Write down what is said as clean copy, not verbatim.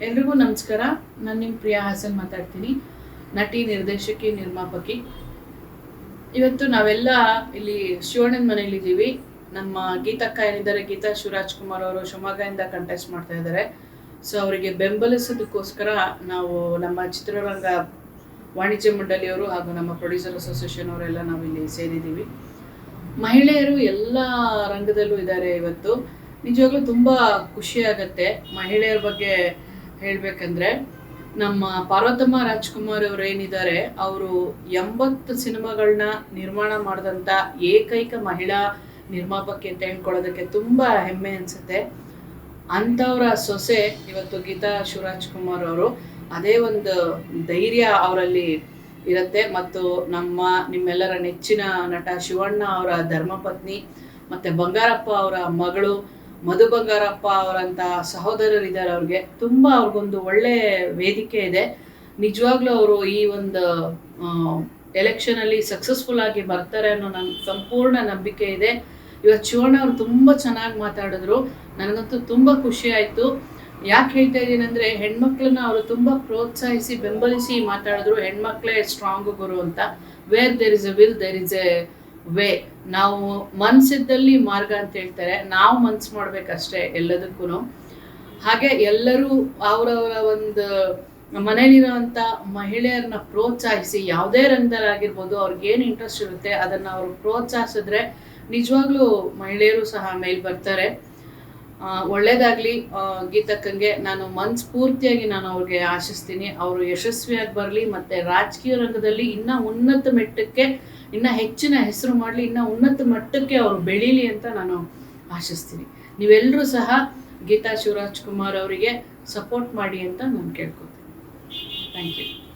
ಎಲ್ರಿಗೂ ನಮಸ್ಕಾರ. ನಾನು ನಿಮ್ಮ ಪ್ರಿಯಾ ಹಾಸನ್ ಮಾತಾಡ್ತೀನಿ, ನಟಿ, ನಿರ್ದೇಶಕಿ, ನಿರ್ಮಾಪಕಿ. ಇವತ್ತು ನಾವೆಲ್ಲ ಇಲ್ಲಿ ಶಿವಣ್ಣನ ಮನೆಯಲ್ಲಿದ್ದೀವಿ. ನಮ್ಮ ಗೀತಕ್ಕ ಏನಿದ್ದಾರೆ, ಗೀತಾ ಶಿವರಾಜ್ಕುಮಾರ್ ಅವರು ಶಿವಮೊಗ್ಗದಿಂದ ಕಂಟೆಸ್ಟ್ ಮಾಡ್ತಾ ಇದ್ದಾರೆ. ಸೊ ಅವರಿಗೆ ಬೆಂಬಲಿಸೋದಕ್ಕೋಸ್ಕರ ನಾವು ನಮ್ಮ ಚಿತ್ರರಂಗ ವಾಣಿಜ್ಯ ಮಂಡಳಿಯವರು ಹಾಗೂ ನಮ್ಮ ಪ್ರೊಡ್ಯೂಸರ್ ಅಸೋಸಿಯೇಷನ್ ಅವರೆಲ್ಲ ನಾವಿಲ್ಲಿ ಸೇರಿದ್ದೀವಿ. ಮಹಿಳೆಯರು ಎಲ್ಲ ರಂಗದಲ್ಲೂ ಇದ್ದಾರೆ. ಇವತ್ತು ನಿಜವಾಗ್ಲೂ ತುಂಬ ಖುಷಿಯಾಗತ್ತೆ. ಮಹಿಳೆಯರ ಬಗ್ಗೆ ಹೇಳಬೇಕಂದ್ರೆ, ನಮ್ಮ ಪಾರ್ವತಮ್ಮ ರಾಜ್ಕುಮಾರ್ ಅವರು ಏನಿದ್ದಾರೆ, ಅವರು 80 ಸಿನಿಮಾಗಳನ್ನ ನಿರ್ಮಾಣ ಮಾಡಿದಂಥ ಏಕೈಕ ಮಹಿಳಾ ನಿರ್ಮಾಪಕಿ ಅಂತ ಹೇಳ್ಕೊಳ್ಳೋದಕ್ಕೆ ತುಂಬ ಹೆಮ್ಮೆ ಅನಿಸುತ್ತೆ. ಅಂಥವರ ಸೊಸೆ ಇವತ್ತು ಗೀತಾ ಶಿವರಾಜ್ಕುಮಾರ್ ಅವರು. ಅದೇ ಒಂದು ಧೈರ್ಯ ಅವರಲ್ಲಿ ಇರುತ್ತೆ. ಮತ್ತು ನಿಮ್ಮೆಲ್ಲರ ನೆಚ್ಚಿನ ನಟ ಶಿವಣ್ಣ ಅವರ ಧರ್ಮಪತ್ನಿ ಮತ್ತು ಬಂಗಾರಪ್ಪ ಅವರ ಮಗಳು ಮಧು ಬಂಗಾರಪ್ಪ ಅವರಂಥ ಸಹೋದರರಿದ್ದಾರೆ. ಅವ್ರಿಗೊಂದು ಒಳ್ಳೆ ವೇದಿಕೆ ಇದೆ. ನಿಜವಾಗ್ಲೂ ಅವರು ಈ ಒಂದು ಎಲೆಕ್ಷನಲ್ಲಿ ಸಕ್ಸಸ್ಫುಲ್ ಆಗಿ ಬರ್ತಾರೆ ಅನ್ನೋ ನನ್ನ ಸಂಪೂರ್ಣ ನಂಬಿಕೆ ಇದೆ. ಇವತ್ತು ಶಿವಣ್ಣ ಅವರು ತುಂಬ ಚೆನ್ನಾಗಿ ಮಾತಾಡಿದ್ರು. ನನಗಂತೂ ತುಂಬ ಖುಷಿ ಆಯಿತು. ಯಾಕೆ ಹೇಳ್ತಾ ಇದ್ದೀನಿ ಅಂದರೆ, ಹೆಣ್ಮಕ್ಳನ್ನ ಅವರು ತುಂಬ ಪ್ರೋತ್ಸಾಹಿಸಿ ಬೆಂಬಲಿಸಿ ಮಾತಾಡಿದ್ರು. ಹೆಣ್ಮಕ್ಳೇ ಸ್ಟ್ರಾಂಗ್ ಗುರು ಅಂತ. Where there is a will there is a way. ನಾವು ಮನಸ್ಸಿದ್ದಲ್ಲಿ ಮಾರ್ಗ ಅಂತ ಹೇಳ್ತಾರೆ. ನಾವು ಮನ್ಸು ಮಾಡ್ಬೇಕಷ್ಟೇ ಎಲ್ಲದಕ್ಕೂ. ಹಾಗೆ ಎಲ್ಲರೂ ಅವರವರ ಒಂದು ಮನೇಲಿರೋವಂಥ ಮಹಿಳೆಯರನ್ನ ಪ್ರೋತ್ಸಾಹಿಸಿ, ಯಾವುದೇ ರಂಗದಲ್ಲಾಗಿರ್ಬೋದು, ಅವ್ರಿಗೇನು ಇಂಟ್ರೆಸ್ಟ್ ಇರುತ್ತೆ ಅದನ್ನು ಅವರು ಪ್ರೋತ್ಸಾಹಿಸಿದ್ರೆ ನಿಜವಾಗ್ಲೂ ಮಹಿಳೆಯರು ಸಹ ಮೇಲೆ ಬರ್ತಾರೆ. ಒಳ್ಳೇದಾಗಲಿ ಗೀತಕ್ಕಂಗೆ. ನಾನು ಮನಸ್ಫೂರ್ತಿಯಾಗಿ ಅವ್ರಿಗೆ ಆಶಿಸ್ತೀನಿ. ಅವರು ಯಶಸ್ವಿಯಾಗಿ ಬರಲಿ ಮತ್ತು ರಾಜಕೀಯ ರಂಗದಲ್ಲಿ ಇನ್ನೂ ಉನ್ನತ ಮಟ್ಟಕ್ಕೆ, ಇನ್ನೂ ಹೆಚ್ಚಿನ ಹೆಸರು ಮಾಡಲಿ, ಇನ್ನೂ ಉನ್ನತ ಮಟ್ಟಕ್ಕೆ ಅವರು ಬೆಳೀಲಿ ಅಂತ ನಾನು ಆಶಿಸ್ತೀನಿ. ನೀವೆಲ್ಲರೂ ಸಹ ಗೀತಾ ಶಿವರಾಜ್ಕುಮಾರ್ ಅವರಿಗೆ ಸಪೋರ್ಟ್ ಮಾಡಿ ಅಂತ ನಾನು ಕೇಳ್ಕೊತೀನಿ. Thank you.